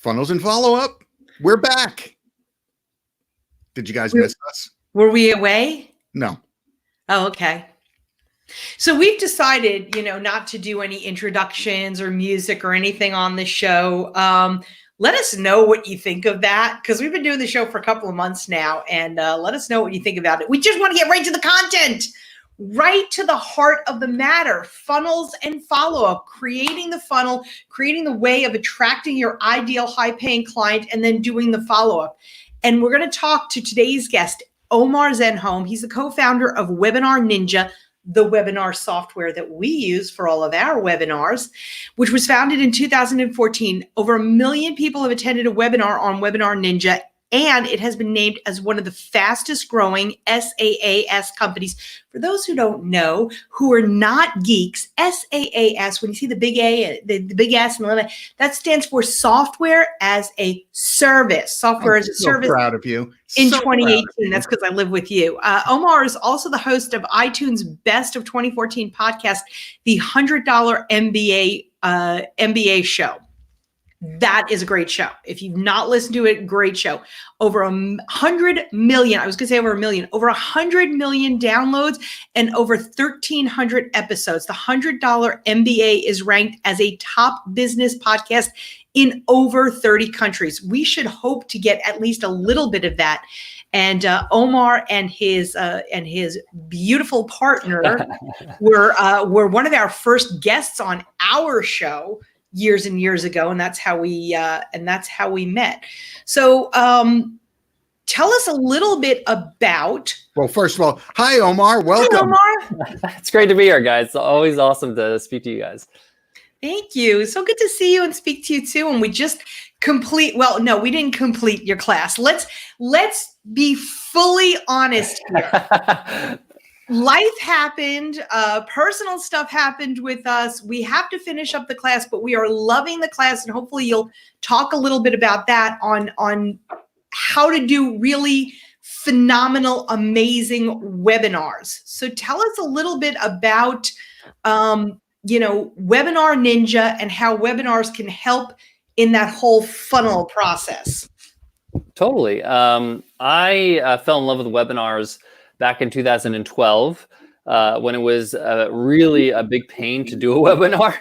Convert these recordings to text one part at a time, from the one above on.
Funnels and follow-up. We're back. Did you guys miss us? Were we away? No. Oh, okay. So we've decided, not to do any introductions or music or anything on the show. Let us know what you think of that, because we've been doing the show for a couple of months now, and let us know what you think about it. We just want to get right to the content, right to the heart of the matter. Funnels and follow-up, creating the funnel, creating the way of attracting your ideal high-paying client, and then doing the follow-up. And we're going to talk to today's guest, Omar Zenhom. He's the co-founder of WebinarNinja, the webinar software that we use for all of our webinars, which was founded in 2014. Over 1 million people have attended a webinar on WebinarNinja, and it has been named as one of the fastest growing SaaS companies. For those who don't know, who are not geeks, SaaS, when you see the big A, the big S, and that stands for Software as a Service. Software as a Service. So proud of you. In So 2018, that's because I live with you. Omar is also the host of iTunes' Best of 2014 podcast, the $100 MBA show. That is a great show. If you've not listened to it, great show. Over 100 million, I was going to say over 1 million, over 100 million downloads and over 1,300 episodes. The $100 MBA is ranked as a top business podcast in over 30 countries. We should hope to get at least a little bit of that. And Omar and his beautiful partner were one of our first guests on our show years and years ago, and that's how we met. So tell us a little bit about. Well, first of all, hi Omar, welcome. Hi, Omar. It's great to be here, guys. It's always awesome to speak to you guys. Thank you. So good to see you and speak to you too. And we just we didn't complete your class. Let's be fully honest here. Life happened, personal stuff happened with us. We have to finish up the class, but we are loving the class, and hopefully you'll talk a little bit about that on how to do really phenomenal, amazing webinars. So tell us a little bit about, WebinarNinja and how webinars can help in that whole funnel process. Totally. I fell in love with webinars back in 2012, when it was really a big pain to do a webinar.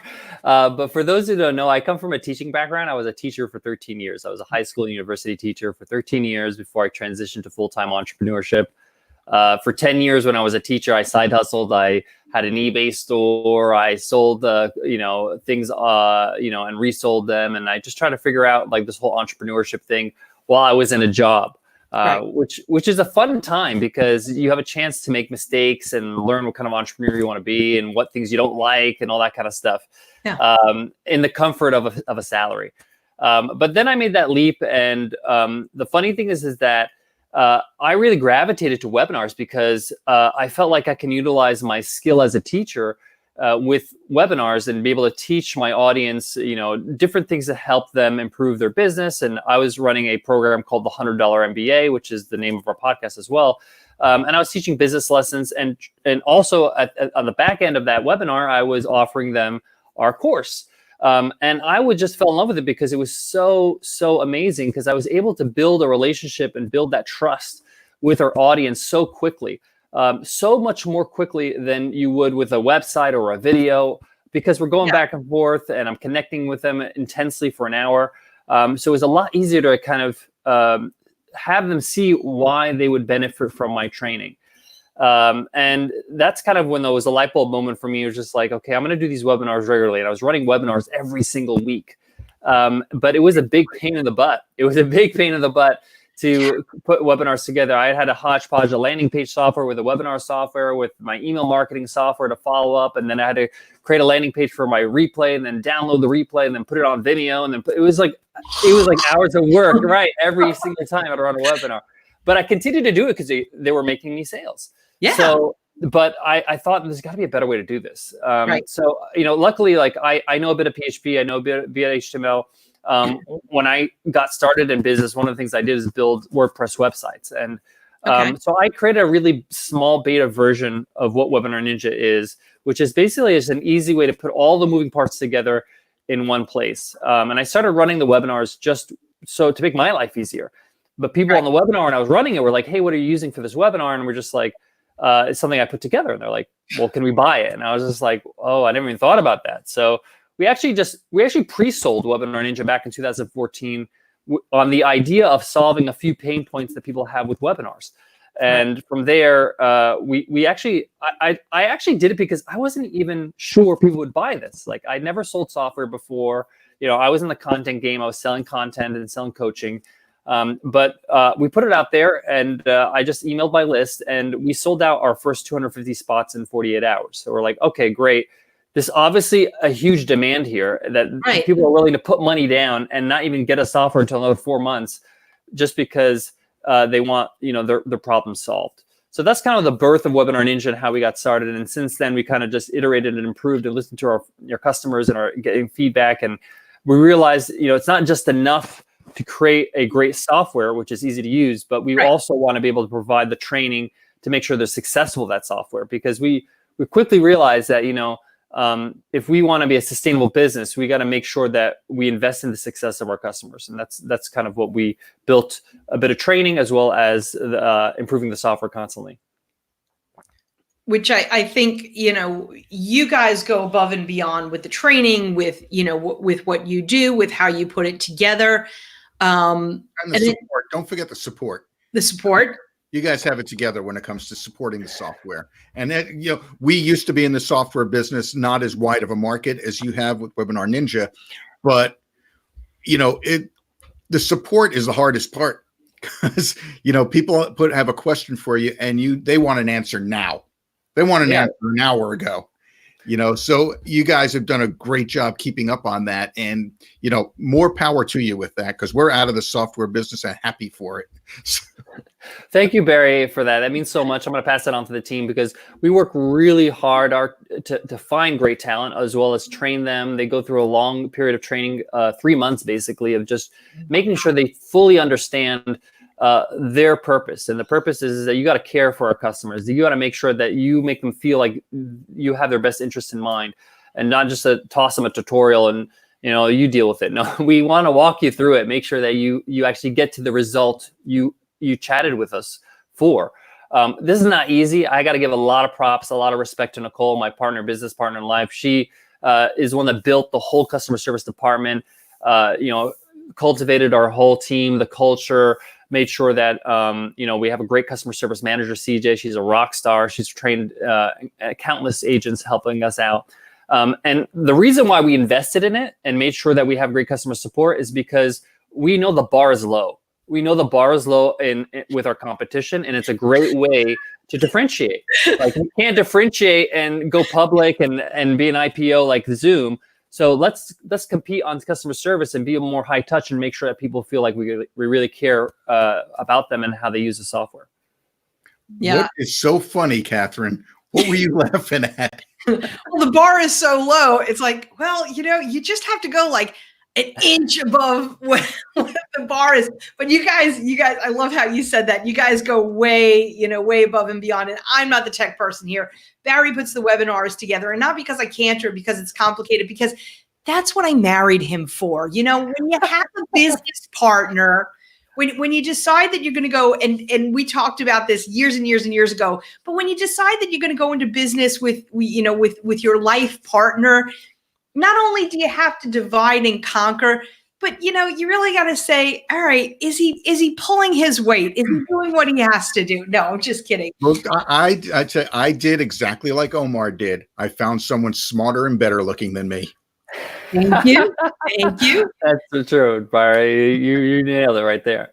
But for those who don't know, I come from a teaching background. I was a teacher for 13 years. I was a high school and university teacher for 13 years before I transitioned to full-time entrepreneurship. For 10 years when I was a teacher, I side hustled. I had an eBay store. I sold, things, and resold them. And I just tried to figure out like this whole entrepreneurship thing while I was in a job. Right. Which is a fun time because you have a chance to make mistakes and learn what kind of entrepreneur you want to be and what things you don't like and all that kind of stuff. Yeah. In the comfort of a salary. But then I made that leap, and the funny thing is that I really gravitated to webinars because I felt like I can utilize my skill as a teacher with webinars and be able to teach my audience, different things that help them improve their business. And I was running a program called the $100 MBA, which is the name of our podcast as well. And I was teaching business lessons, and also on the back end of that webinar, I was offering them our course. And I would just fell in love with it because it was so amazing, because I was able to build a relationship and build that trust with our audience so quickly. So much more quickly than you would with a website or a video, because we're going back and forth and I'm connecting with them intensely for an hour. So it was a lot easier to kind of have them see why they would benefit from my training. And that's kind of when there was a light bulb moment for me. It was just like, okay, I'm going to do these webinars regularly. And I was running webinars every single week. But it was a big pain in the butt. To put webinars together. I had a hodgepodge of landing page software with a webinar software with my email marketing software to follow up. And then I had to create a landing page for my replay and then download the replay and then put it on Vimeo. And then it was like hours of work, right? Every single time I'd run a webinar. But I continued to do it because they were making me sales. Yeah. So, but I thought there's got to be a better way to do this. Right. So, luckily, like I know a bit of PHP, I know a bit of HTML. When I got started in business, one of the things I did is build WordPress websites. And so I created a really small beta version of what WebinarNinja is, which is basically just an easy way to put all the moving parts together in one place. And I started running the webinars just so to make my life easier. But people on the webinar when I was running it were like, hey, what are you using for this webinar? And we're just like, it's something I put together. And they're like, well, can we buy it? And I was just like, oh, I never even thought about that. So we actually pre-sold WebinarNinja back in 2014 on the idea of solving a few pain points that people have with webinars. And from there, we actually, I actually did it because I wasn't even sure people would buy this. Like, I'd never sold software before. You know, I was in the content game. I was selling content and selling coaching. But we put it out there, and I just emailed my list, and we sold out our first 250 spots in 48 hours. So we're like, okay, great. There's obviously a huge demand here that people are willing to put money down and not even get a software until another 4 months, just because they want, you know, their problem solved. So that's kind of the birth of WebinarNinja and how we got started. And since then, we kind of just iterated and improved and listened to our customers and are getting feedback. And we realized, you know, it's not just enough to create a great software, which is easy to use, but we also want to be able to provide the training to make sure they're successful with that software, because we quickly realized that, you know, if we want to be a sustainable business, we got to make sure that we invest in the success of our customers. And that's kind of what we built, a bit of training as well as improving the software constantly. Which I think, you know, you guys go above and beyond with the training, with, you know, with what you do, with how you put it together. And the support. Don't forget the support. The support. You guys have it together when it comes to supporting the software. And that, you know, we used to be in the software business, not as wide of a market as you have with WebinarNinja, but, you know, the support is the hardest part, because, you know, people have a question for you and they want an answer now. They want an answer an hour ago, you know, so you guys have done a great job keeping up on that, and, you know, more power to you with that, because we're out of the software business and happy for it. Thank you, Barry, for that. That means so much. I'm going to pass that on to the team, because we work really hard to find great talent as well as train them. They go through a long period of training, 3 months basically, of just making sure they fully understand their purpose. And the purpose is that you got to care for our customers. You got to make sure that you make them feel like you have their best interest in mind, and not just toss them a tutorial and, you know, you deal with it. No, we want to walk you through it, make sure that you actually get to the result you chatted with us for. This is not easy. I got to give a lot of props, a lot of respect to Nicole, my business partner in life. She is one that built the whole customer service department, you know, cultivated our whole team, the culture, made sure that, you know, we have a great customer service manager, CJ. She's a rock star. She's trained countless agents helping us out. And the reason why we invested in it and made sure that we have great customer support is because we know the bar is low. We know the bar is low with our competition, and it's a great way to differentiate. Like, you can't differentiate and go public and be an IPO like Zoom. So let's compete on customer service and be more high touch and make sure that people feel like we really care about them and how they use the software. Yeah. What is so funny, Catherine? What were you laughing at? Well, the bar is so low. It's like, well, you know, you just have to go like an inch above what the bar is. But you guys, I love how you said that. You guys go way above and beyond. And I'm not the tech person here. Barry puts the webinars together, and not because I can't or because it's complicated, because that's what I married him for. You know, when you have a business partner, when you decide that you're going to go, and we talked about this years and years and years ago, but when you decide that you're going to go into business with your life partner, not only do you have to divide and conquer, but, you know, you really got to say, all right, is he pulling his weight? Is he doing what he has to do? No, I'm just kidding. Well, I'd say I did exactly like Omar did. I found someone smarter and better looking than me. Thank you. Thank you. That's the truth, Barry. You nailed it right there.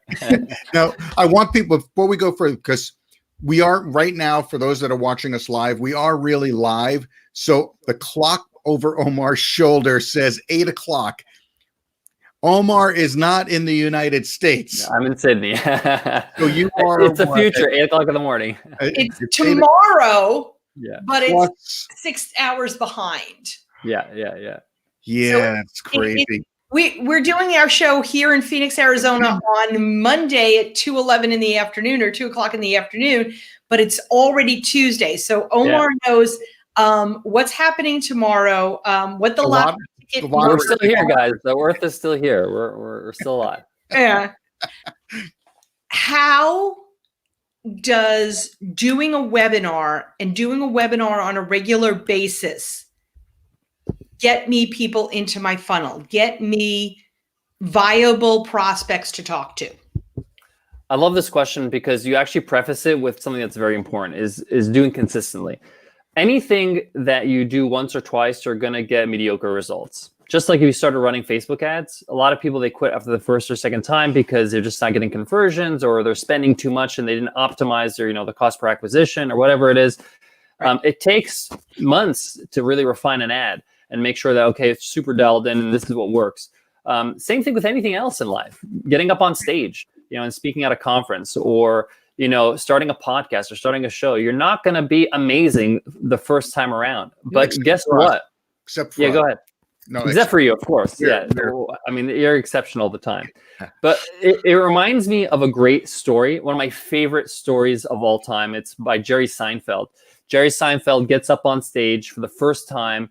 Now, I want people, before we go further, because we are right now, for those that are watching us live, we are really live. So the clock over Omar's shoulder says 8 o'clock. Omar is not in the United States. I'm in Sydney. So you are. It's the future, 8 o'clock in the morning. It's tomorrow, yeah, but it's 6 hours behind. Yeah. Yeah, So it's crazy. We're doing our show here in Phoenix, Arizona on Monday at 2:11 in the afternoon, or 2 o'clock in the afternoon, but it's already Tuesday. So Omar knows what's happening tomorrow, what the last it We're still here, guys. The Earth is still here. We're still alive. Yeah. How does doing a webinar on a regular basis get me people into my funnel, get me viable prospects to talk to? I love this question because you actually preface it with something that's very important, is doing consistently. Anything that you do once or twice, you're going to get mediocre results. Just like if you started running Facebook ads, a lot of people, they quit after the first or second time because they're just not getting conversions, or they're spending too much and they didn't optimize their, the cost per acquisition or whatever it is. It takes months to really refine an ad and make sure that, okay, it's super dialed in and this is what works. Same thing with anything else in life. Getting up on stage, and speaking at a conference, or starting a podcast or starting a show. You're not going to be amazing the first time around, but guess what? Except for go ahead. No, except for you, of course. Yeah. I mean, you're exceptional all the time. But it reminds me of a great story. One of my favorite stories of all time. It's by Jerry Seinfeld. Jerry Seinfeld gets up on stage for the first time.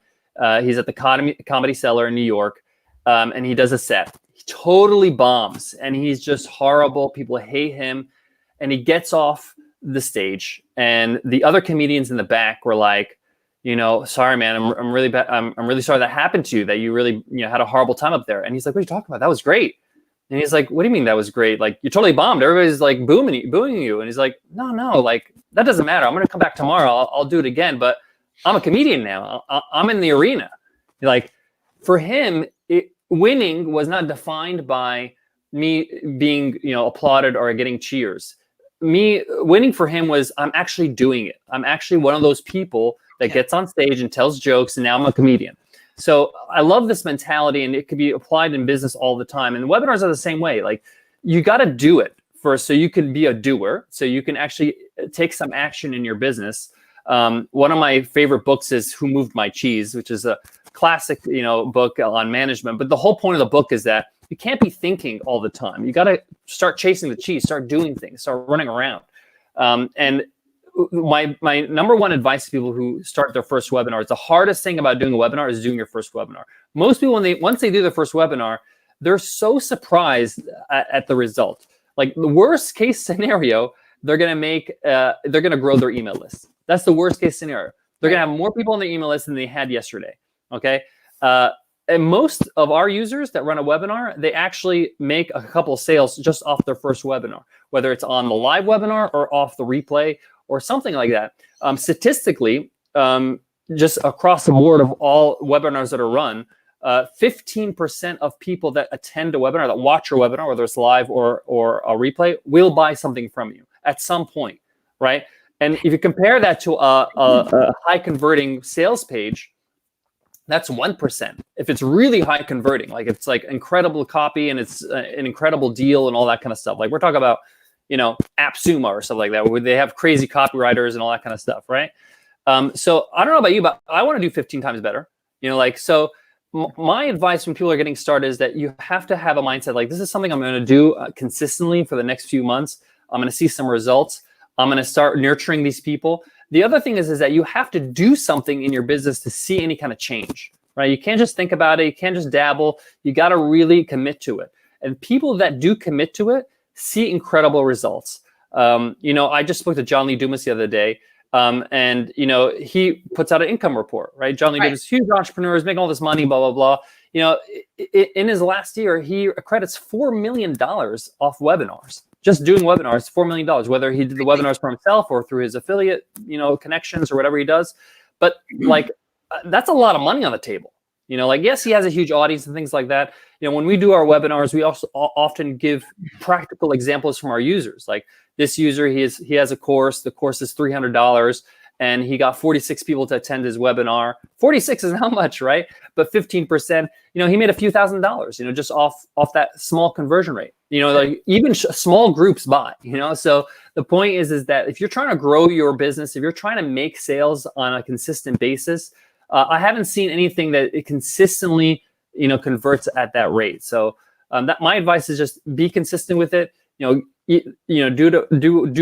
He's at the Comedy Cellar in New York, and he does a set. He totally bombs, and he's just horrible. People hate him. And he gets off the stage, and the other comedians in the back were like, sorry, man, I'm really bad. I'm really sorry that happened to you, that you really, had a horrible time up there. And he's like, what are you talking about? That was great. And he's like, what do you mean that was great? Like, you totally bombed. Everybody's like booing you. And he's like, no, like, that doesn't matter. I'm going to come back tomorrow. I'll do it again. But I'm a comedian now. I'm in the arena. Like, for him, winning was not defined by me being, applauded or getting cheers. Me winning for him was, I'm actually doing it. I'm actually one of those people that gets on stage and tells jokes, and now I'm a comedian. So I love this mentality, and it could be applied in business all the time. And webinars are the same way. Like, you got to do it first so you can be a doer, so you can actually take some action in your business. One of my favorite books is Who Moved My Cheese, which is a classic, book on management. But the whole point of the book is that you can't be thinking all the time. You got to start chasing the cheese, start doing things, start running around. And my number one advice to people who start their first webinar is the hardest thing about doing a webinar is doing your first webinar. Most people, once they do their first webinar, they're so surprised at the result. Like, the worst case scenario, they're going to grow their email list. That's the worst case scenario. They're going to have more people on their email list than they had yesterday. Okay. And most of our users that run a webinar, they actually make a couple of sales just off their first webinar, whether it's on the live webinar or off the replay or something like that. Statistically, just across the board of all webinars that are run, 15% of people that attend a webinar, that watch your webinar, whether it's live or a replay, will buy something from you at some point, right? And if you compare that to a high converting sales page, that's 1%. If it's really high converting, like it's like incredible copy and it's an incredible deal and all that kind of stuff. Like, we're talking about, AppSumo or stuff like that, where they have crazy copywriters and all that kind of stuff, right? So I don't know about you, but I want to do 15 times better. So my advice when people are getting started is that you have to have a mindset like, this is something I'm going to do consistently for the next few months. I'm going to see some results. I'm going to start nurturing these people. The other thing is that you have to do something in your business to see any kind of change, right? You can't just think about it. You can't just dabble. You got to really commit to it. And people that do commit to it see incredible results. I just spoke to John Lee Dumas the other day, and he puts out an income report, right? John Lee Dumas, huge entrepreneur, is making all this money, blah, blah, blah. In his last year, he accredits $4 million off webinars. Just doing webinars, $4 million, whether he did the webinars for himself or through his affiliate, connections or whatever he does. But that's a lot of money on the table. Yes, he has a huge audience and things like that. When we do our webinars, we also often give practical examples from our users. Like, this user, he has a course. The course is $300. And he got 46 people to attend his webinar. 46 is not much, right? But 15%, he made a few $1,000s, just off that small conversion rate. Even small groups buy, So the point is that if you're trying to grow your business, if you're trying to make sales on a consistent basis, I haven't seen anything that it consistently, converts at that rate. So that my advice is just be consistent with it. Do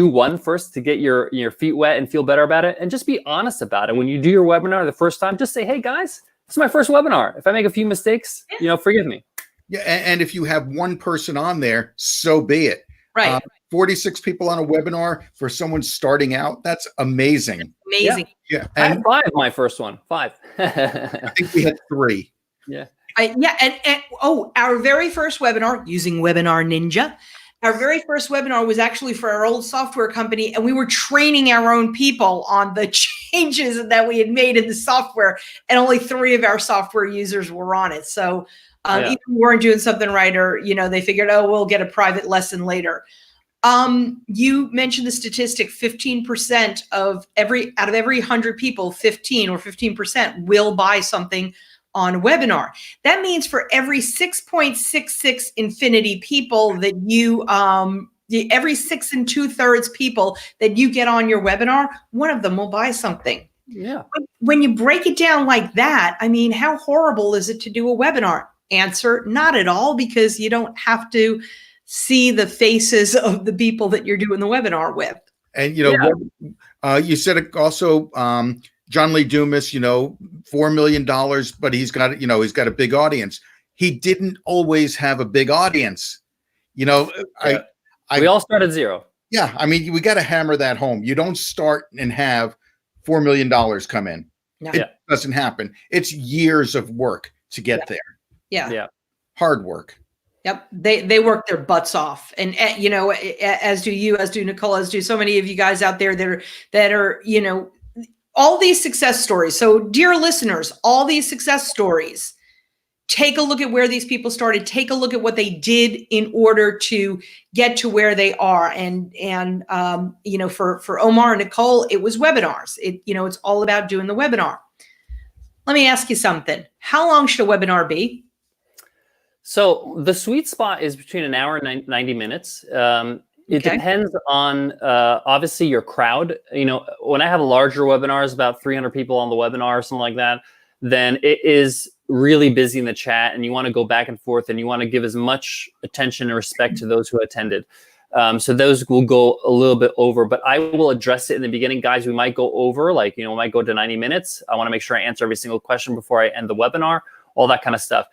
one first to get your feet wet and feel better about it, and just be honest about it. When you do your webinar the first time, just say, hey guys, It's my first webinar. If I make a few mistakes, forgive me. Yeah, and if you have one person on there, so be it. Right. 46 people on a webinar for someone starting out, that's amazing. Amazing. Yeah. I had And 5 my first one. 5. I think we had 3. Yeah. Our very first webinar using WebinarNinja. Our very first webinar was actually for our old software company, and we were training our own people on the changes that we had made in the software, and only 3 of our software users were on it. So either we weren't doing something right, or they figured, we'll get a private lesson later. You mentioned the statistic: 15% out of every 100 people, 15% will buy something on a webinar. That means for every 6.66 infinity people that you, every 6 2/3 people that you get on your webinar, one of them will buy something. Yeah. When you break it down like that, I mean, how horrible is it to do a webinar? Answer: not at all, because you don't have to see the faces of the people that you're doing the webinar with. And you said it also. John Lee Dumas, $4 million, but he's got a big audience. He didn't always have a big audience. We all start at 0. Yeah. I mean, we got to hammer that home. You don't start and have $4 million come in. No. It doesn't happen. It's years of work to get there. Yeah. Hard work. Yep. They work their butts off. And, as do you, as do Nicole, as do so many of you guys out there that are, all these success stories. So dear listeners, all these success stories, take a look at where these people started. Take a look at what they did in order to get to where they are. And for Omar and Nicole, it was webinars. It's all about doing the webinar. Let me ask you something. How long should a webinar be? So the sweet spot is between an hour and 90 minutes. It depends on obviously your crowd. When I have larger webinars, about 300 people on the webinar or something like that, then it is really busy in the chat, and you want to go back and forth, and you want to give as much attention and respect to those who attended. So those will go a little bit over, but I will address it in the beginning. Guys, we might go over, we might go to 90 minutes. I want to make sure I answer every single question before I end the webinar, all that kind of stuff.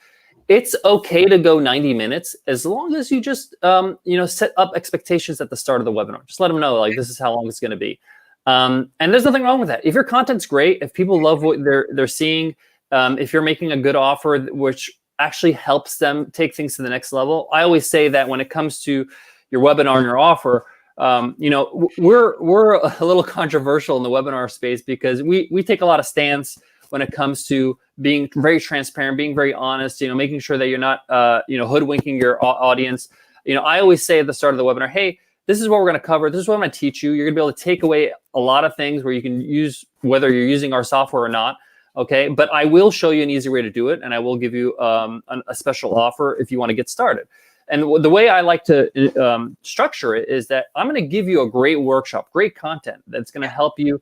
It's okay to go 90 minutes as long as you just, set up expectations at the start of the webinar. Just let them know, this is how long it's going to be. And there's nothing wrong with that. If your content's great, if people love what they're seeing, if you're making a good offer, which actually helps them take things to the next level. I always say that when it comes to your webinar and your offer, we're a little controversial in the webinar space because we take a lot of stance when it comes to being very transparent, being very honest, making sure that you're not, hoodwinking your audience. I always say at the start of the webinar, hey, this is what we're going to cover. This is what I'm going to teach you. You're going to be able to take away a lot of things where you can use, whether you're using our software or not. Okay. But I will show you an easy way to do it. And I will give you a special offer if you want to get started. And the way I like to structure it is that I'm going to give you a great workshop, great content that's going to help you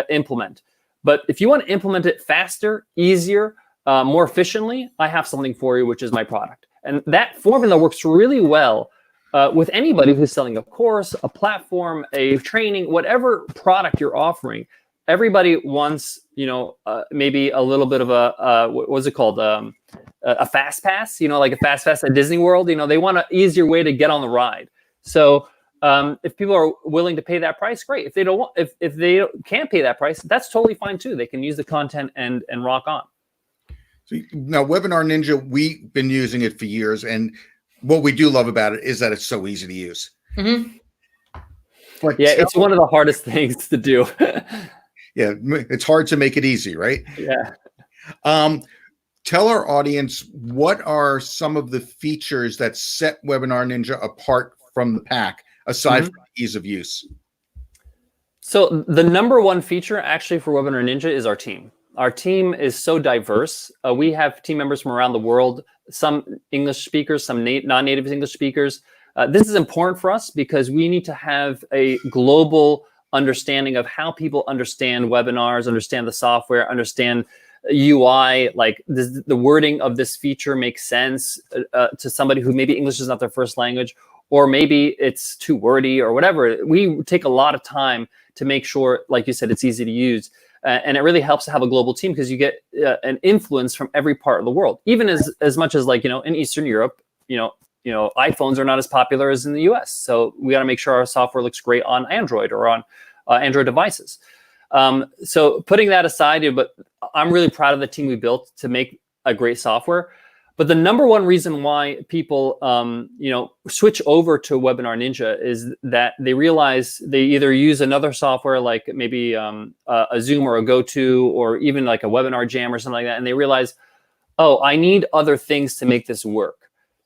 implement. But if you want to implement it faster, easier, more efficiently, I have something for you, which is my product. And that formula works really well with anybody who's selling a course, a platform, a training, whatever product you're offering. Everybody wants, maybe a little bit of what's it called? A fast pass, like a fast pass at Disney World. They want an easier way to get on the ride. So if people are willing to pay that price, great. If they don't want, if they can't pay that price, that's totally fine too. They can use the content and rock on. So now, WebinarNinja, we've been using it for years, and what we do love about it is that it's so easy to use. Mm-hmm. But yeah, it's one of the hardest things to do. Yeah, it's hard to make it easy, right? Yeah. Tell our audience, what are some of the features that set WebinarNinja apart from the pack, aside from ease of use? So the number one feature actually for WebinarNinja is our team. Our team is so diverse. We have team members from around the world, some English speakers, some non-native English speakers. This is important for us because we need to have a global understanding of how people understand webinars, understand the software, understand UI, like the wording of this feature makes sense to somebody who maybe English is not their first language, or maybe it's too wordy or whatever. We take a lot of time to make sure, like you said, it's easy to use. And it really helps to have a global team because you get an influence from every part of the world, even as much as like, in Eastern Europe, iPhones are not as popular as in the US. So we got to make sure our software looks great on Android or on Android devices. So putting that aside, but I'm really proud of the team we built to make a great software. But the number one reason why people, switch over to WebinarNinja is that they realize they either use another software like maybe a Zoom or a GoTo or even like a Webinar Jam or something like that, and they realize, oh, I need other things to make this work.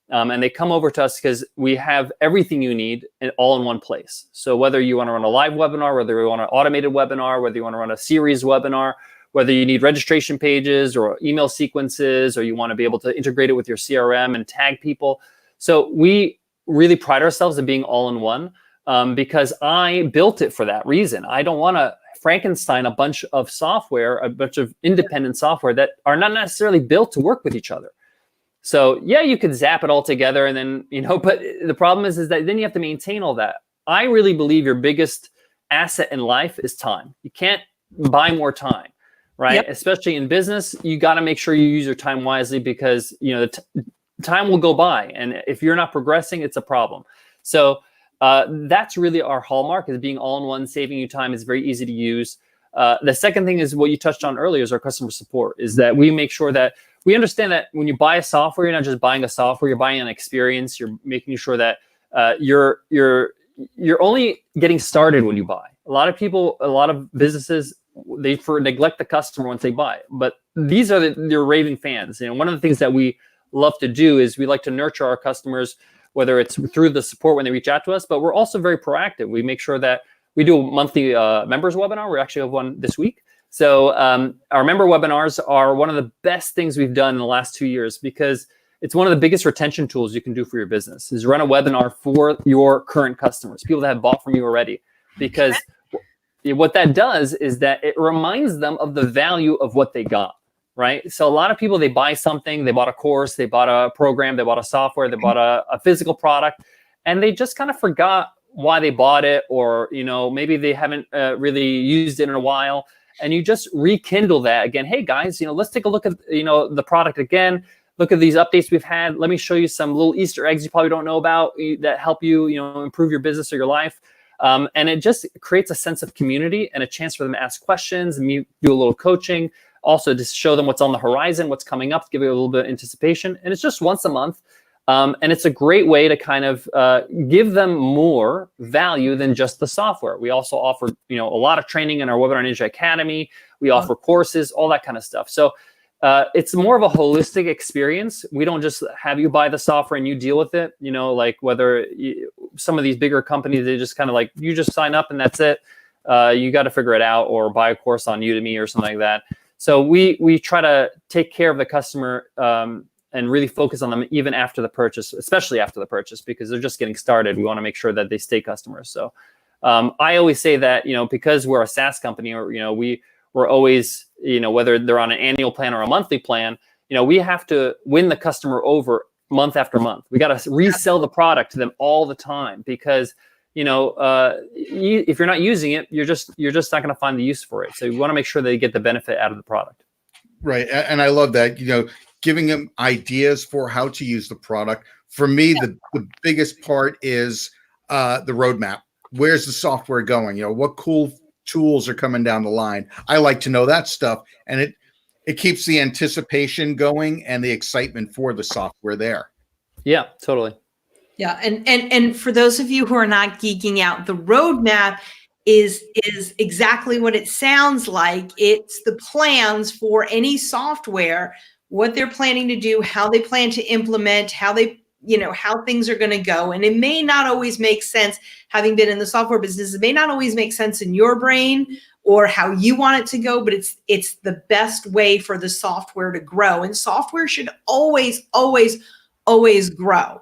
And they come over to us because we have everything you need all in one place. So whether you want to run a live webinar, whether you want an automated webinar, whether you want to run a series webinar, whether you need registration pages or email sequences, or you want to be able to integrate it with your CRM and tag people. So we really pride ourselves in being all in one because I built it for that reason. I don't want to Frankenstein a bunch of software, a bunch of independent software that are not necessarily built to work with each other. So yeah, you could zap it all together and then, but the problem is that then you have to maintain all that. I really believe your biggest asset in life is time. You can't buy more time. Right. Yep. Especially in business, you got to make sure you use your time wisely because, time will go by. And if you're not progressing, it's a problem. So that's really our hallmark is being all in one, saving you time. It's very easy to use. The second thing is what you touched on earlier is our customer support is that we make sure that we understand that when you buy a software, you're not just buying a software, you're buying an experience. You're making sure that you're only getting started when you buy. A lot of businesses, they neglect the customer once they buy it. But these are your raving fans. One of the things that we love to do is we like to nurture our customers, whether it's through the support when they reach out to us, but we're also very proactive. We make sure that we do a monthly members webinar. We actually have one this week. So our member webinars are one of the best things we've done in the last 2 years because it's one of the biggest retention tools you can do for your business is run a webinar for your current customers, people that have bought from you already, because what that does is that it reminds them of the value of what they got, right? So a lot of people, they buy something, they bought a course, they bought a program, they bought a software, they bought a physical product, and they just kind of forgot why they bought it, or, maybe they haven't really used it in a while. And you just rekindle that again. Hey guys, let's take a look at, the product again. Look at these updates we've had. Let me show you some little Easter eggs you probably don't know about that help you, improve your business or your life. And it just creates a sense of community and a chance for them to ask questions and do a little coaching. Also, to show them what's on the horizon, what's coming up, to give you a little bit of anticipation. And it's just once a month. And it's a great way to kind of give them more value than just the software. We also offer, a lot of training in our WebinarNinja Academy. We offer courses, all that kind of stuff. So it's more of a holistic experience. We don't just have you buy the software and you deal with it. Like whether some of these bigger companies, they just kind of like, you just sign up and that's it. You got to figure it out or buy a course on Udemy or something like that. So we try to take care of the customer and really focus on them even after the purchase, especially after the purchase, because they're just getting started. We want to make sure that they stay customers. So I always say that, because we're a SaaS company, or, we're always, whether they're on an annual plan or a monthly plan, we have to win the customer over month after month. We got to resell the product to them all the time because, if you're not using it, you're just not going to find the use for it. So you want to make sure they get the benefit out of the product. Right. And I love that, giving them ideas for how to use the product. For me, the biggest part is the roadmap. Where's the software going? What cool tools are coming down the line? I like to know that stuff. And it keeps the anticipation going and the excitement for the software there. Yeah, totally. Yeah. And for those of you who are not geeking out, the roadmap is exactly what it sounds like. It's the plans for any software, what they're planning to do, how they plan to implement, how things are going to go. And it may not always make sense, having been in the software business, it may not always make sense in your brain or how you want it to go, but it's the best way for the software to grow. And software should always grow.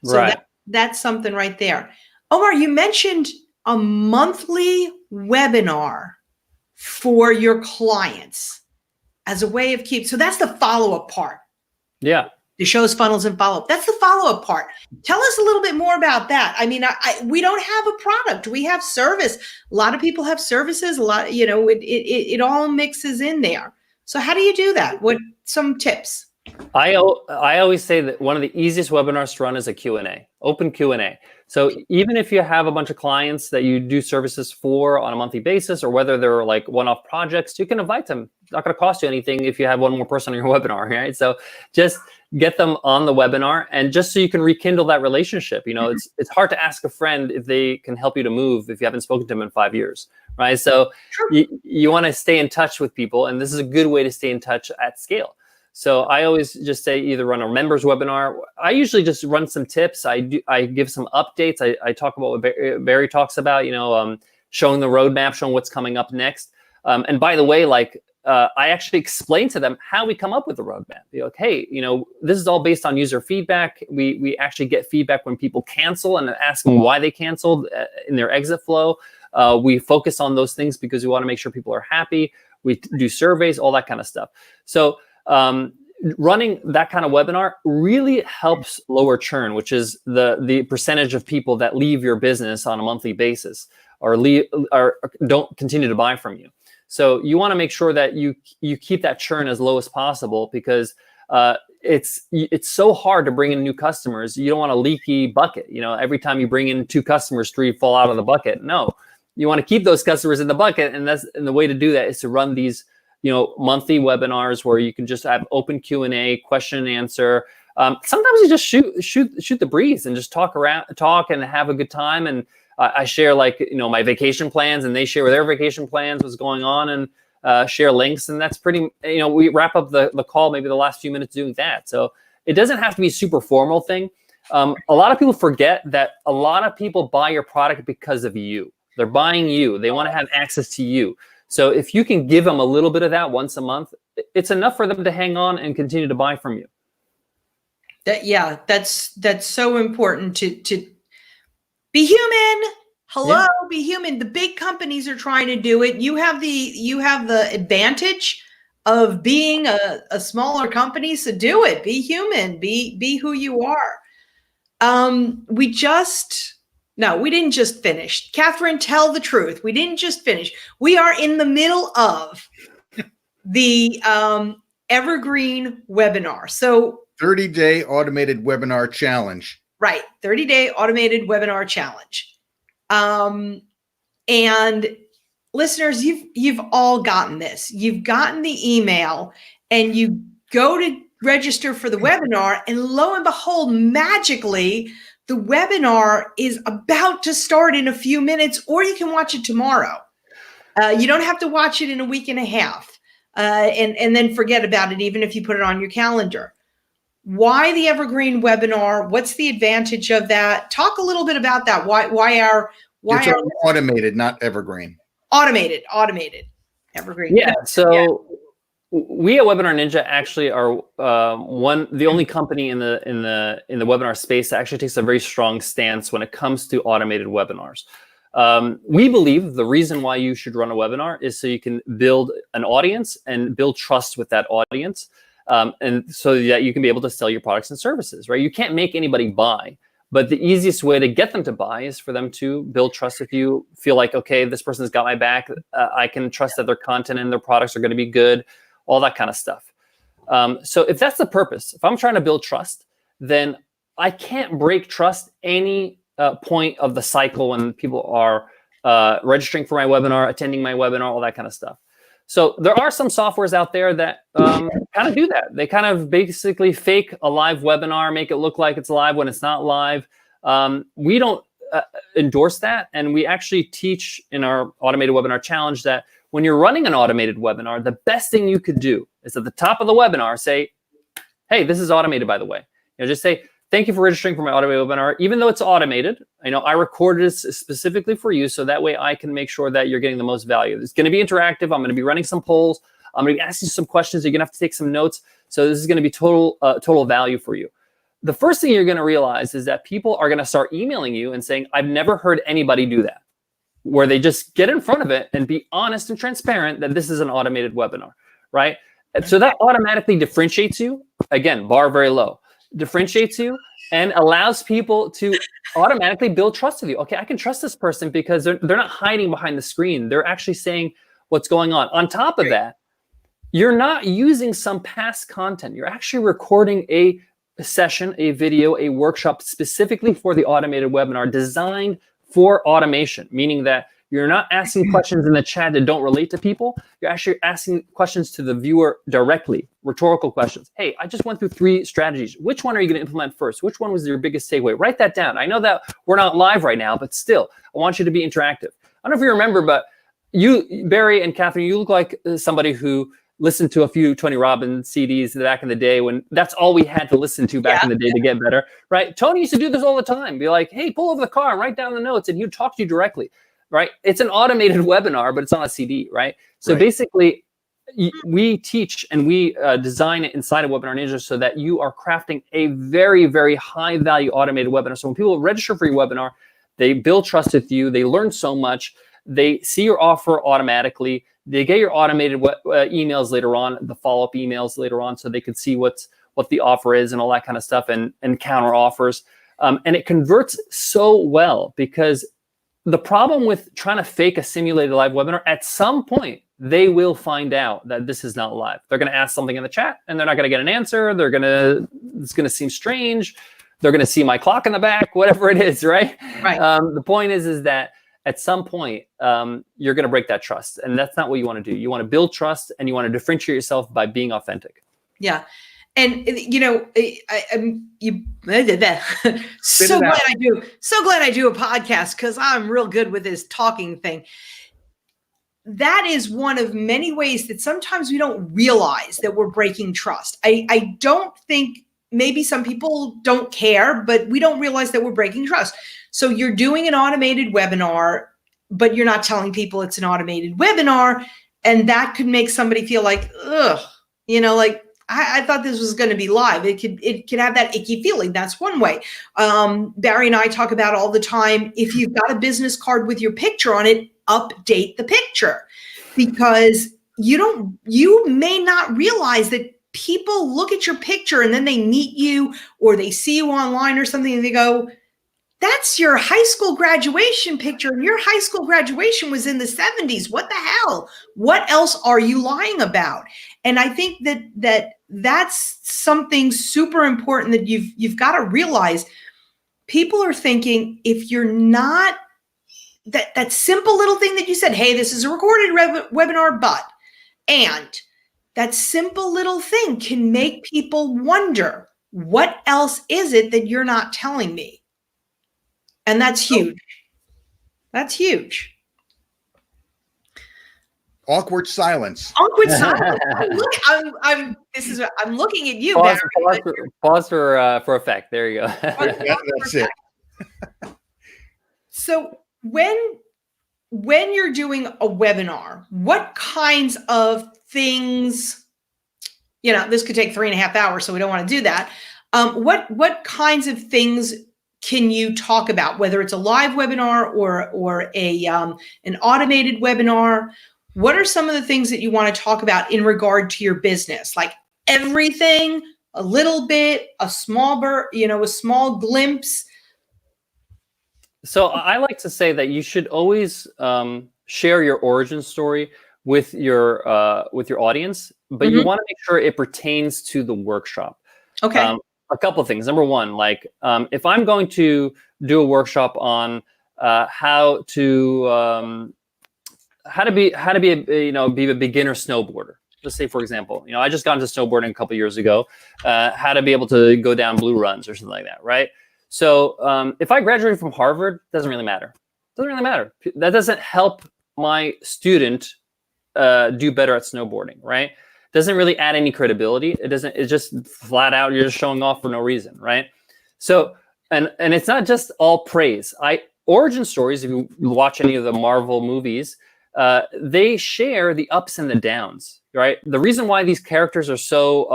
So right. That's something right there. Omar, you mentioned a monthly webinar for your clients as a way of so that's the follow-up part. Yeah. The shows, funnels, and follow-up. That's the follow-up part. Tell us a little bit more about that. I mean, we don't have a product. We have service. A lot of people have services. A lot, it all mixes in there. So how do you do that? What some tips? I always say that one of the easiest webinars to run is a Q&A, open Q&A. So even if you have a bunch of clients that you do services for on a monthly basis, or whether they're like one-off projects, you can invite them. It's not going to cost you anything if you have one more person on your webinar, right? So just get them on the webinar, and just so you can rekindle that relationship. It's hard to ask a friend if they can help you to move if you haven't spoken to them in 5 years, right? So you want to stay in touch with people, and this is a good way to stay in touch at scale. So I always just say either run a members webinar. I usually just run some tips. I give some updates. I talk about what Barry talks about, showing the roadmap, showing what's coming up next. And by the way, I actually explain to them how we come up with the roadmap. Hey, this is all based on user feedback. We actually get feedback when people cancel and ask them why they canceled in their exit flow. We focus on those things because we want to make sure people are happy. We do surveys, all that kind of stuff. So running that kind of webinar really helps lower churn, which is the percentage of people that leave your business on a monthly basis or don't continue to buy from you. So you want to make sure that you keep that churn as low as possible, because it's so hard to bring in new customers. You don't want a leaky bucket. Every time you bring in 2 customers, 3 fall out of the bucket. No, you want to keep those customers in the bucket, and the way to do that is to run these monthly webinars where you can just have open Q&A, question and answer. Sometimes you just shoot the breeze and just talk and have a good time. And I share my vacation plans, and they share their vacation plans, what's going on, and share links. And that's pretty, we wrap up the call, maybe the last few minutes doing that. So it doesn't have to be a super formal thing. A lot of people forget that a lot of people buy your product because of you. They're buying you. They want to have access to you. So if you can give them a little bit of that once a month, it's enough for them to hang on and continue to buy from you. That's so important to be human. Hello, be human. The big companies are trying to do it. You have the advantage of being a smaller company, so do it. Be human. Be who you are. We didn't just finish. Catherine, tell the truth. We didn't just finish. We are in the middle of the evergreen webinar. So 30-day automated webinar challenge. Right. 30-day automated webinar challenge. And listeners, you've all gotten this. You've gotten the email, and you go to register for the webinar, and lo and behold, magically, the webinar is about to start in a few minutes, or you can watch it tomorrow. You don't have to watch it in a week and a half and then forget about it, even if you put it on your calendar. Why the evergreen webinar? What's the advantage of that? Talk a little bit about that. Why it's automated, not evergreen. Automated, evergreen. Yeah. So we at WebinarNinja actually are the only company in the webinar space that actually takes a very strong stance when it comes to automated webinars. We believe the reason why you should run a webinar is so you can build an audience and build trust with that audience, and so that you can be able to sell your products and services. Right? You can't make anybody buy, but the easiest way to get them to buy is for them to build trust with you. Feel like, okay, this person's got my back. I can trust that their content and their products are going to be good. All that kind of stuff. So if that's the purpose, if I'm trying to build trust, then I can't break trust any point of the cycle when people are registering for my webinar, attending my webinar, all that kind of stuff. So there are some softwares out there that kind of do that. They kind of basically fake a live webinar, make it look like it's live when it's not live. We don't endorse that. And we actually teach in our automated webinar challenge that when you're running an automated webinar, the best thing you could do is at the top of the webinar, say, hey, this is automated, by the way. Just say, thank you for registering for my automated webinar. Even though it's automated, I recorded it specifically for you, so that way I can make sure that you're getting the most value. It's going to be interactive. I'm going to be running some polls. I'm going to be asking you some questions. You're going to have to take some notes. So this is going to be total value for you. The first thing you're going to realize is that people are going to start emailing you and saying, I've never heard anybody do that, where they just get in front of it and be honest and transparent that this is an automated webinar, right? And so that automatically differentiates you. Again, bar very low. differentiates you and allows people to automatically build trust with you. Okay, I can trust this person because they're not hiding behind the screen. They're actually saying what's going on. On top of that, you're not using some past content. You're actually recording a session, a video, a workshop specifically for the automated webinar designed for automation, meaning that you're not asking questions in the chat that don't relate to people. You're actually asking questions to the viewer directly, rhetorical questions. Hey, I just went through 3 strategies. Which one are you going to implement first? Which one was your biggest takeaway? Write that down. I know that we're not live right now, but still, I want you to be interactive. I don't know if you remember, but you, Barry and Catherine, you look like somebody who listened to a few Tony Robbins CDs back in the day when that's all we had to listen to back in the day to get better, right? Tony used to do this all the time. Be like, hey, pull over the car and write down the notes, and he'd talk to you directly. Right? It's an automated webinar, but it's on a CD, right? So basically, we teach and we design it inside of WebinarNinja so that you are crafting a very, very high value automated webinar. So when people register for your webinar, they build trust with you. They learn so much. They see your offer automatically. They get your automated emails later on, the follow-up emails later on, so they can see what the offer is and all that kind of stuff, and counter offers. And it converts so well, because the problem with trying to fake a simulated live webinar, at some point, they will find out that this is not live. They're going to ask something in the chat and they're not going to get an answer. It's going to seem strange. They're going to see my clock in the back, whatever it is, right? Right. The point is that at some point, you're going to break that trust. And that's not what you want to do. You want to build trust and you want to differentiate yourself by being authentic. Yeah. And you know, so glad I do a podcast, because I'm real good with this talking thing. That is one of many ways that sometimes we don't realize that we're breaking trust. I don't think, maybe some people don't care, but we don't realize that we're breaking trust. So you're doing an automated webinar, but you're not telling people it's an automated webinar, and that could make somebody feel like, ugh, you know, like, I thought this was going to be live. It could have that icky feeling. That's one way. Barry and I talk about all the time, if you've got a business card with your picture on it, update the picture, because you may not realize that people look at your picture and then they meet you or they see you online or something and they go, that's your high school graduation picture, and your high school graduation was in the 70s. What the hell? What else are you lying about? And I think that's something super important that you've got to realize. People are thinking, if you're not that simple little thing that you said, hey, this is a recorded webinar, and that simple little thing can make people wonder, what else is it that you're not telling me? And that's huge. That's huge. Awkward silence. Awkward silence. I'm looking at you. Pause for effect. There you go. That's it. So when you're doing a webinar, what kinds of things, you know, this could take 3.5 hours, so we don't want to do that. What kinds of things can you talk about, whether it's a live webinar or an automated webinar? What are some of the things that you want to talk about in regard to your business? Like everything, a little bit, a small glimpse. So I like to say that you should always share your origin story with your audience, but you want to make sure it pertains to the workshop. Okay. A couple of things. Number one, like if I'm going to do a workshop on how to be a beginner snowboarder. Let's say, for example, I just got into snowboarding a couple of years ago. How to be able to go down blue runs or something like that, right? So if I graduated from Harvard, doesn't really matter. Doesn't really matter. That doesn't help my student do better at snowboarding, right? Doesn't really add any credibility. It's just flat out, you're just showing off for no reason, right? So, and it's not just all praise. Origin stories, if you watch any of the Marvel movies, they share the ups and the downs, right? The reason why these characters are so,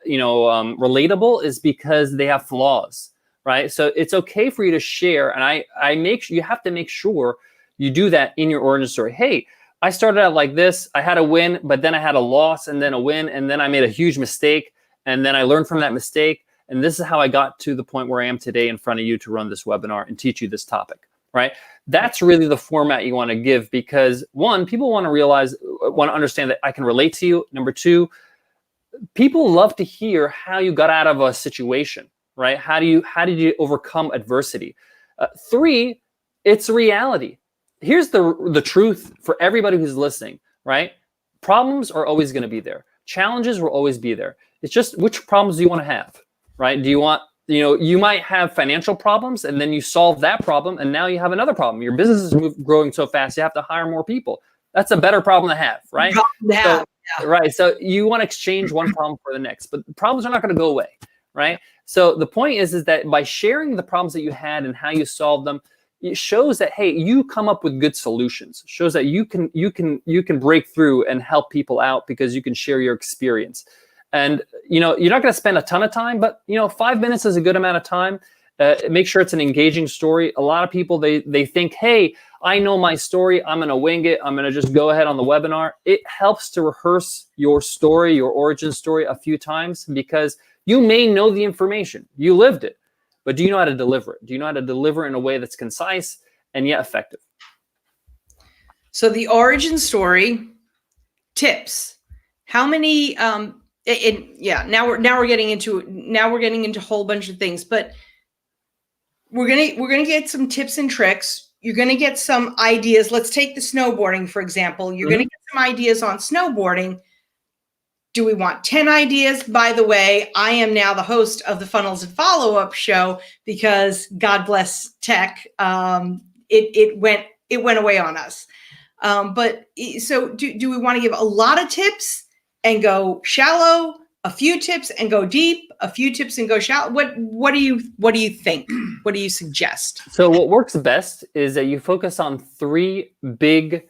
relatable is because they have flaws, right? So it's okay for you to share. And you have to make sure you do that in your origin story. Hey, I started out like this. I had a win, but then I had a loss and then a win. And then I made a huge mistake. And then I learned from that mistake. And this is how I got to the point where I am today in front of you to run this webinar and teach you this topic, right? That's really the format you want to give, because one, people want to understand that I can relate to you. Number two, people love to hear how you got out of a situation, right? How did you overcome adversity? Three, it's a reality. Here's the truth for everybody who's listening, right? Problems are always going to be there. Challenges will always be there. It's just, which problems do you want to have, right? Do you want, you might have financial problems, and then you solve that problem, and now you have another problem. Your business is growing so fast, you have to hire more people. That's a better problem to have, right? Yeah. Right. So you want to exchange one problem for the next, but problems are not going to go away, right? So the point is that by sharing the problems that you had and how you solved them, it shows that, hey, you come up with good solutions. It shows that you can break through and help people out because you can share your experience. And you're not going to spend a ton of time, but 5 minutes is a good amount of time. Make sure it's an engaging story. A lot of people, they think, hey, I know my story, I'm going to wing it, I'm going to just go ahead on the webinar. It helps to rehearse your story, your origin story a few times, because you may know the information, you lived it, but do you know how to deliver it? Do you know how to deliver in a way that's concise and yet effective? So the origin story, tips. How many? Now we're getting into a whole bunch of things, but we're gonna get some tips and tricks. You're gonna get some ideas. Let's take the snowboarding, for example. You're gonna get some ideas on snowboarding. Do we want 10 ideas? By the way, I am now the host of the Funnels and Follow-Up show because God bless tech. It went away on us. But so do we want to give a lot of tips and go shallow, a few tips and go deep, a few tips and go shallow? What do you think? What do you suggest? So what works best is that you focus on 3 big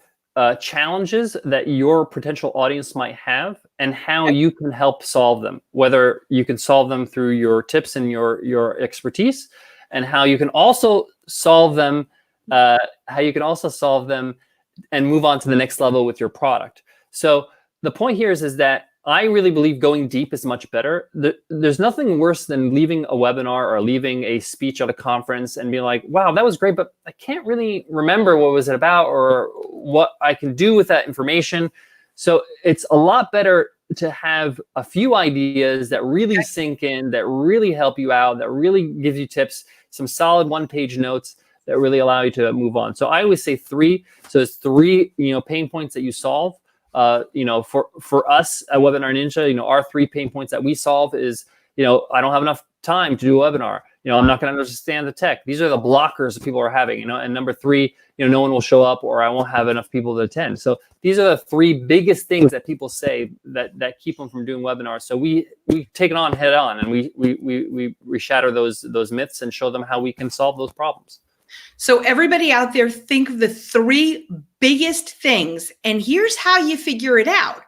challenges that your potential audience might have, and how you can help solve them, whether you can solve them through your tips and your expertise, and how you can also solve them, and move on to the next level with your product. So the point here is that I really believe going deep is much better. There's nothing worse than leaving a webinar or leaving a speech at a conference and being like, wow, that was great, but I can't really remember what was it about or what I can do with that information. So it's a lot better to have a few ideas that really sink in, that really help you out, that really give you tips, some solid 1-page notes that really allow you to move on. So I always say 3. So it's 3, pain points that you solve. For us at WebinarNinja, our 3 pain points that we solve is, I don't have enough time to do a webinar. I'm not going to understand the tech. These are the blockers that people are having, and number 3, no one will show up, or I won't have enough people to attend. So these are the 3 biggest things that people say that keep them from doing webinars. So we take it on head on, and we shatter those myths and show them how we can solve those problems. So everybody out there, think of the 3 biggest things, and here's how you figure it out.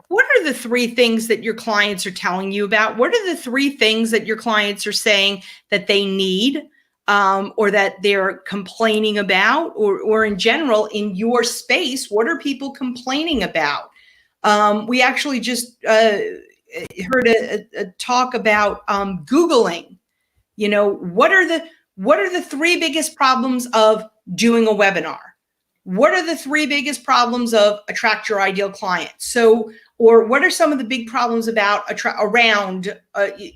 What are the 3 things that your clients are telling you about? What are the 3 things that your clients are saying that they need, or that they're complaining about, or in general, in your space, what are people complaining about? We actually just heard a talk about Googling. What are the 3 biggest problems of doing a webinar? What are the 3 biggest problems of attract your ideal client? So, or what are some of the big problems about around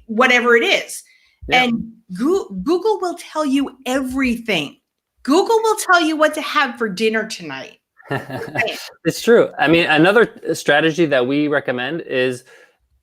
whatever it is? Yeah. And Google will tell you everything. Google will tell you what to have for dinner tonight. It's true. I mean, another strategy that we recommend is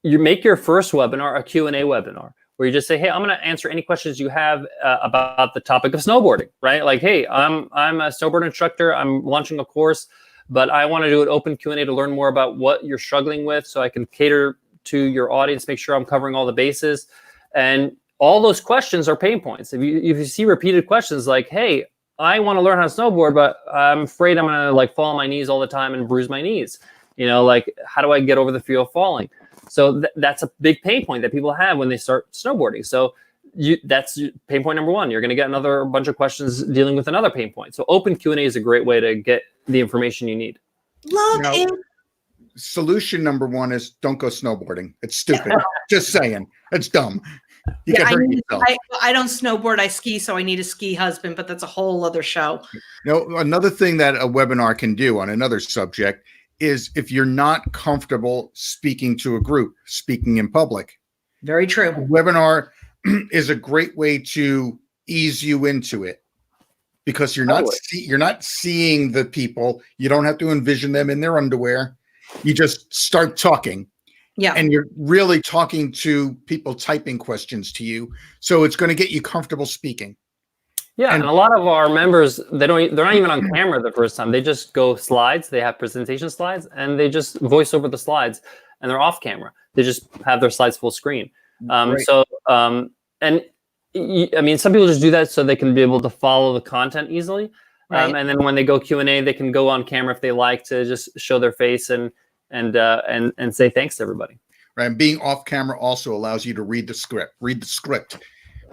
you make your first webinar a Q&A webinar, where you just say, hey, I'm going to answer any questions you have about the topic of snowboarding, right? Like, hey, I'm a snowboard instructor. I'm launching a course, but I want to do an open Q&A to learn more about what you're struggling with, so I can cater to your audience, make sure I'm covering all the bases. And all those questions are pain points. If you see repeated questions like, hey, I want to learn how to snowboard, but I'm afraid I'm going to fall on my knees all the time and bruise my knees. How do I get over the fear of falling? So that's a big pain point that people have when they start snowboarding. So that's pain point number 1. You're going to get another bunch of questions dealing with another pain point. So open Q&A is a great way to get the information you need. Love it. Solution number 1 is don't go snowboarding. It's stupid. Just saying. It's dumb. You can hurt need, yourself. I don't snowboard, I ski, so I need a ski husband, but that's a whole other show. Another thing that a webinar can do on another subject is if you're not comfortable speaking to a group, speaking in public. Very true. A webinar is a great way to ease you into it because you're not seeing the people. You don't have to envision them in their underwear. You just start talking. Yeah. And you're really talking to people typing questions to you. So it's going to get you comfortable speaking. Yeah, and a lot of our members, they're not even on camera the first time. They just go slides. They have presentation slides, and they just voice over the slides, and they're off camera. They just have their slides full screen. Right. I mean, some people just do that so they can be able to follow the content easily. Right. And then when they go Q&A, they can go on camera if they like to just show their face and say thanks to everybody. Right. And being off camera also allows you to read the script.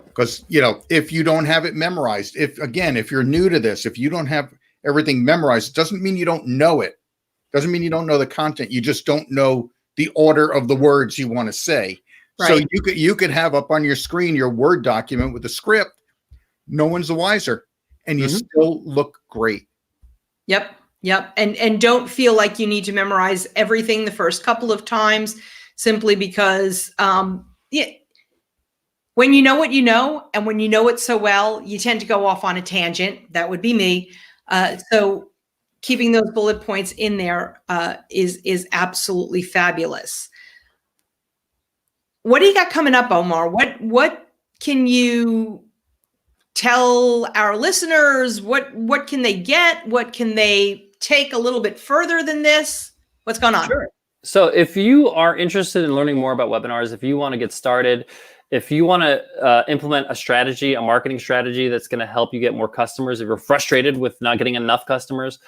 Because, if you don't have it memorized, if you're new to this, if you don't have everything memorized, it doesn't mean you don't know it. Doesn't mean you don't know the content. You just don't know the order of the words you want to say. Right. So you could have up on your screen your Word document with the script. No one's the wiser. And you still look great. Yep. And don't feel like you need to memorize everything the first couple of times simply because when you know what you know, and when you know it so well, you tend to go off on a tangent. That would be me. So keeping those bullet points in there is absolutely fabulous. What do you got coming up, Omar? What can you tell our listeners? What can they get? What can they take a little bit further than this? What's going on? Sure. So if you are interested in learning more about webinars, if you want to get started, if you want to implement a strategy, a marketing strategy that's going to help you get more customers, if you're frustrated with not getting enough customers,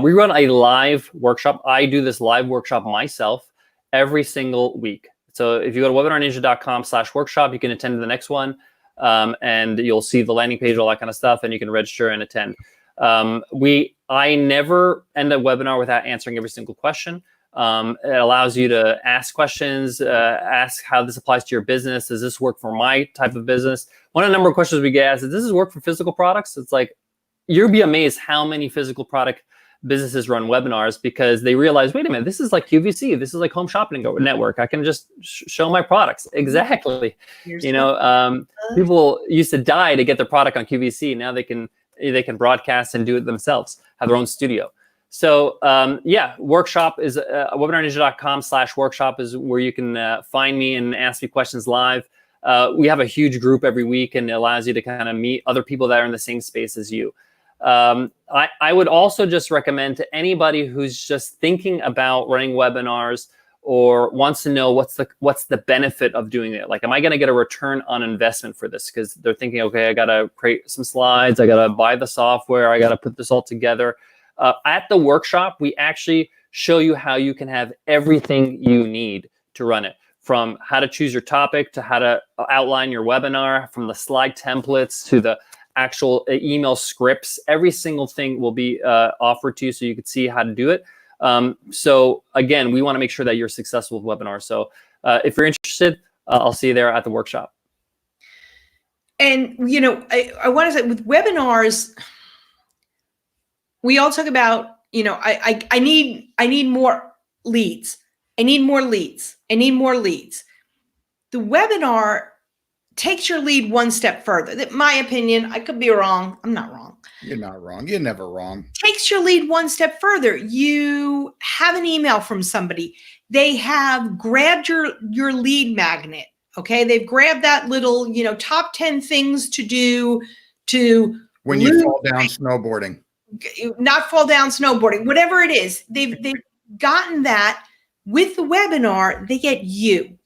we run a live workshop. I do this live workshop myself every single week. So if you go to webinarninja.com/workshop, you can attend the next one, and you'll see the landing page, all that kind of stuff, and you can register and attend. I never end a webinar without answering every single question. It allows you to ask questions, ask how this applies to your business. Does this work for my type of business? One of the number of questions we get asked is, does this work for physical products? It's like, you'll be amazed how many physical product businesses run webinars because they realize, wait a minute, this is like QVC. This is like Home Shopping Network. I can just show my products. Exactly. People used to die to get their product on QVC. Now they can broadcast and do it themselves, have their own studio. So workshop is webinarninja.com/workshop is where you can find me and ask me questions live. We have a huge group every week, and it allows you to kind of meet other people that are in the same space as you. I would also just recommend to anybody who's just thinking about running webinars or wants to know what's the benefit of doing it. Like, am I going to get a return on investment for this? Because they're thinking, okay, I got to create some slides, I got to buy the software, I got to put this all together. At the workshop, we actually show you how you can have everything you need to run it, from how to choose your topic to how to outline your webinar, from the slide templates to the actual email scripts. Every single thing will be offered to you so you can see how to do it. So again, we want to make sure that you're successful with webinars. So if you're interested, I'll see you there at the workshop. And, I want to say with webinars, we all talk about, I need more leads. I need more leads. I need more leads. The webinar takes your lead one step further. In my opinion, I could be wrong. I'm not wrong. You're not wrong. You're never wrong. Takes your lead one step further. You have an email from somebody. They have grabbed your lead magnet. Okay. They've grabbed that little, top 10 things to do to when you fall down snowboarding. Not fall down snowboarding, whatever it is. They've gotten that. With the webinar, they get you.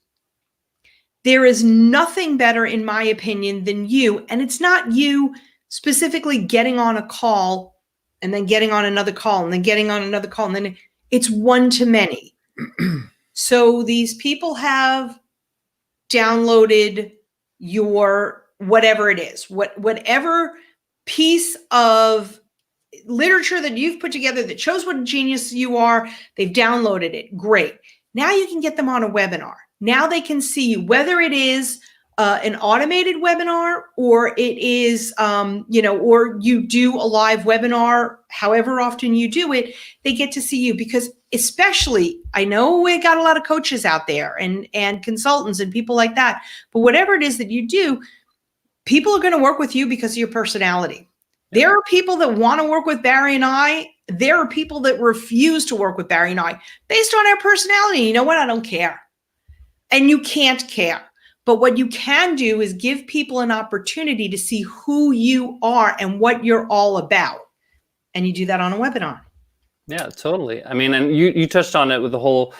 There is nothing better, in my opinion, than you. And it's not you specifically getting on a call and then getting on another call and then getting on another call. And then it's one to many. So these people have downloaded your whatever it is, whatever piece of literature that you've put together that shows what a genius you are. They've downloaded it. Great. Now you can get them on a webinar. Now they can see you, whether it is an automated webinar, or it is, or you do a live webinar, however often you do it, they get to see you. Because especially, I know we got a lot of coaches out there and consultants and people like that, but whatever it is that you do, people are going to work with you because of your personality. There are people that want to work with Barry and I. There are people that refuse to work with Barry and I based on our personality. You know what? I don't care. And you can't care. But what you can do is give people an opportunity to see who you are and what you're all about. And you do that on a webinar. Yeah, totally. I mean, and you touched on it with the whole,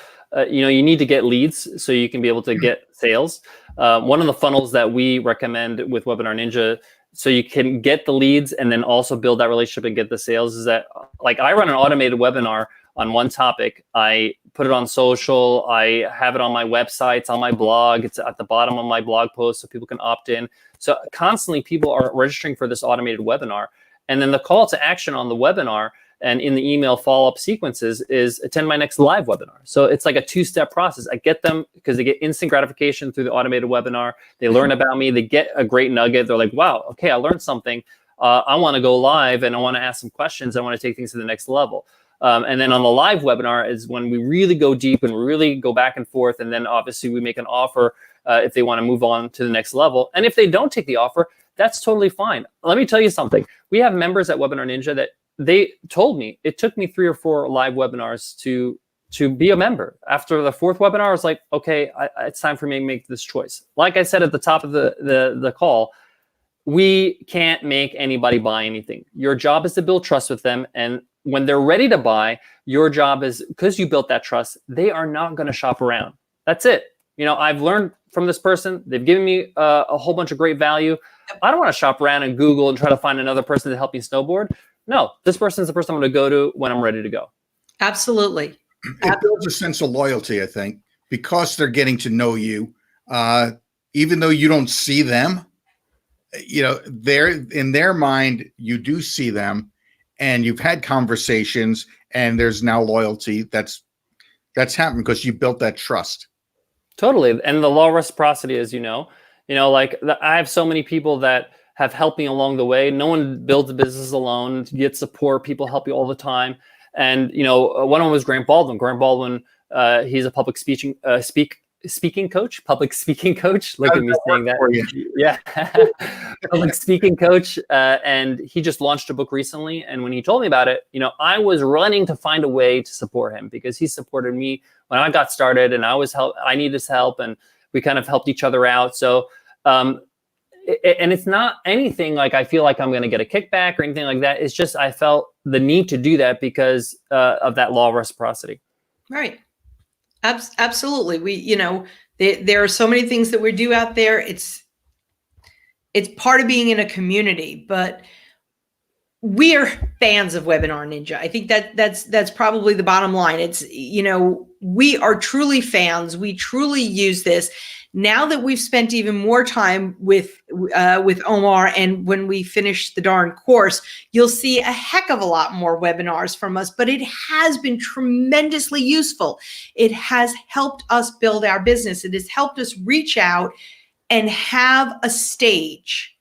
you need to get leads so you can be able to get sales. One of the funnels that we recommend with Webinar Ninja, so you can get the leads and then also build that relationship and get the sales, is that, like, I run an automated webinar on one topic. I put it on social. I have it on my websites, on my blog. It's at the bottom of my blog post so people can opt in. So constantly people are registering for this automated webinar. And then the call to action on the webinar and in the email follow-up sequences is attend my next live webinar. So it's like a two-step process. I get them because they get instant gratification through the automated webinar. They learn about me. They get a great nugget. They're like, wow, okay, I learned something. I want to go live and I want to ask some questions. I want to take things to the next level. And then on the live webinar is when we really go deep and really go back and forth. And then obviously we make an offer if they want to move on to the next level. And if they don't take the offer, that's totally fine. Let me tell you something. We have members at Webinar Ninja that they told me it took me 3 or 4 live webinars to be a member. After the 4th webinar, I was like, okay, it's time for me to make this choice. Like I said at the top of the call, we can't make anybody buy anything. Your job is to build trust with them. And when they're ready to buy, your job is, because you built that trust, they are not going to shop around. That's it. I've learned from this person. They've given me a whole bunch of great value. I don't want to shop around and Google and try to find another person to help me snowboard. No, this person is the person I'm going to go to when I'm ready to go. Absolutely. It builds a sense of loyalty, I think, because they're getting to know you, even though you don't see them. They're in their mind, you do see them, and you've had conversations, and there's now loyalty. That's happened because you built that trust. Totally, and the law of reciprocity, as I have so many people that have helped me along the way. No one builds a business alone. You get support. People help you all the time. And one of them was Grant Baldwin. Grant Baldwin, he's a public speaking coach. Public speaking coach. Look at me saying that. Yeah, public speaking coach. And he just launched a book recently. And when he told me about it, I was running to find a way to support him because he supported me when I got started, and I needed his help, and we kind of helped each other out. So, and it's not anything like I feel like I'm going to get a kickback or anything like that. It's just I felt the need to do that because of that law of reciprocity. Right. Absolutely. We, there are so many things that we do out there. It's part of being in a community, but we are fans of Webinar Ninja. I think that's probably the bottom line. It's, we are truly fans. We truly use this. Now that we've spent even more time with Omar, and when we finish the darn course, you'll see a heck of a lot more webinars from us, but it has been tremendously useful. It has helped us build our business. It has helped us reach out and have a stage.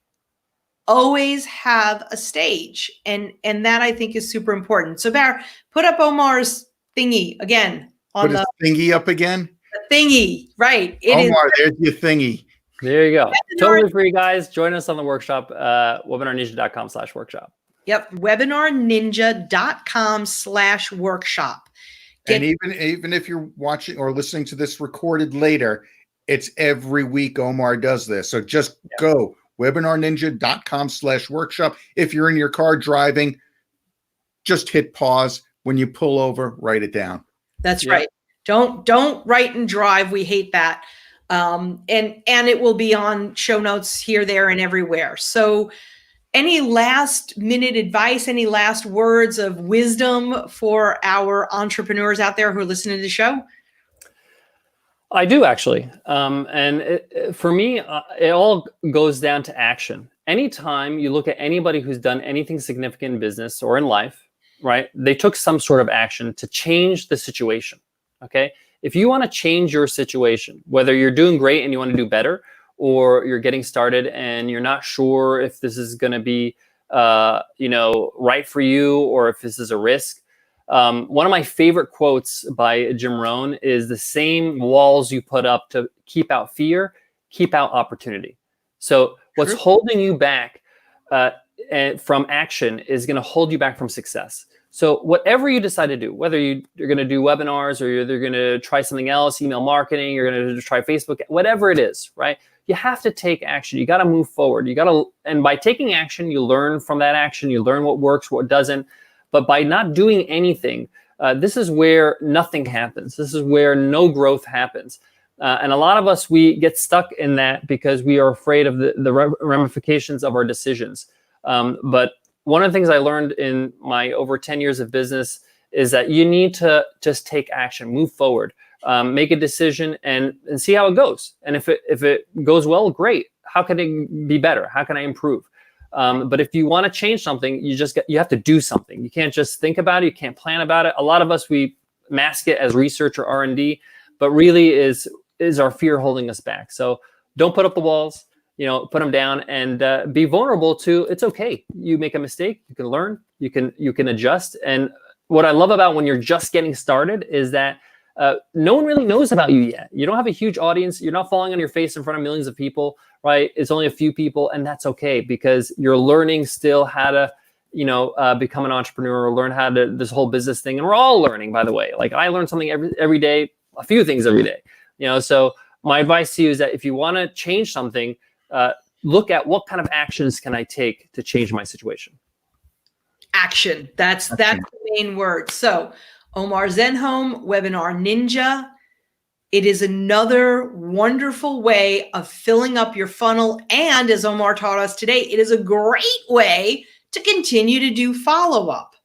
Always have a stage. And that I think is super important. So Bar, put up Omar's thingy again. Put his thingy up again? The thingy, right. Omar, there's your thingy. There you go. Totally free, guys. Join us on the workshop, webinarninja.com/workshop. Yep, webinarninja.com/workshop. And even if you're watching or listening to this recorded later, it's every week Omar does this. So just go webinarninja.com/workshop. If you're in your car driving, just hit pause. When you pull over, write it down. That's right. Don't write and drive. We hate that. And it will be on show notes here, there, and everywhere. So any last minute advice, any last words of wisdom for our entrepreneurs out there who are listening to the show? I do, actually. For me, it all goes down to action. Anytime you look at anybody who's done anything significant in business or in life, right, they took some sort of action to change the situation. Okay. If you want to change your situation, whether you're doing great and you want to do better, or you're getting started and you're not sure if this is going to be, right for you, or if this is a risk. One of my favorite quotes by Jim Rohn is, the same walls you put up to keep out fear, keep out opportunity. So what's holding you back from action is going to hold you back from success. So whatever you decide to do, whether you're going to do webinars, or you're going to try something else, email marketing, you're going to try Facebook, whatever it is, right? You have to take action. You got to move forward. And by taking action, you learn from that action. You learn what works, what doesn't. But by not doing anything, this is where nothing happens. This is where no growth happens. And a lot of us, we get stuck in that because we are afraid of the ramifications of our decisions. But one of the things I learned in my over 10 years of business is that you need to just take action, move forward, make a decision, and see how it goes. And if it goes well, great. How can it be better? How can I improve? But if you want to change something, you have to do something. You can't just think about it. You can't plan about it. A lot of us, we mask it as research or R&D, but really is our fear holding us back. So don't put up the walls, put them down, and be vulnerable to, it's okay. You make a mistake, you can learn, you can adjust. And what I love about when you're just getting started is that no one really knows about you yet. You don't have a huge audience. You're not falling on your face in front of millions of people, right? It's only a few people, and that's okay, because you're learning still how to, become an entrepreneur, or learn how to, this whole business thing. And we're all learning, by the way. Like, I learn something every day, a few things every day, So my advice to you is that if you want to change something, look at what kind of actions can I take to change my situation. Action. That's the main word. So Omar Zenhom, WebinarNinja. It is another wonderful way of filling up your funnel. And as Omar taught us today, it is a great way to continue to do follow-up.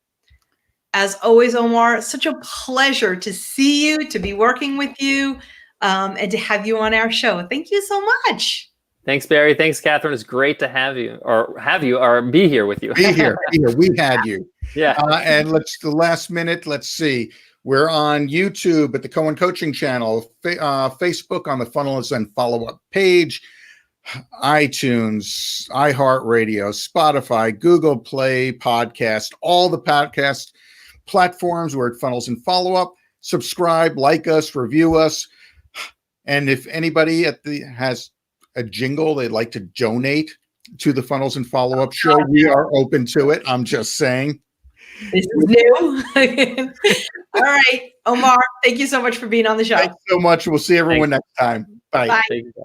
As always, Omar, such a pleasure to see you, to be working with you, and to have you on our show. Thank you so much. Thanks, Barry. Thanks, Catherine. It's great to have you, or be here with you. Be here. We had you. Yeah. And the last minute, let's see. We're on YouTube at the Cohen Coaching Channel, Facebook on the Funnels and Follow-Up page, iTunes, iHeartRadio, Spotify, Google Play Podcast, all the podcast platforms. We're at Funnels and Follow-Up. Subscribe, like us, review us. And if anybody has a jingle they'd like to donate to the Funnels and Follow-Up show, we are open to it. I'm just saying. This is new. All right, Omar, thank you so much for being on the show. Thanks so much. We'll see everyone next time. Bye. Bye. Thank you.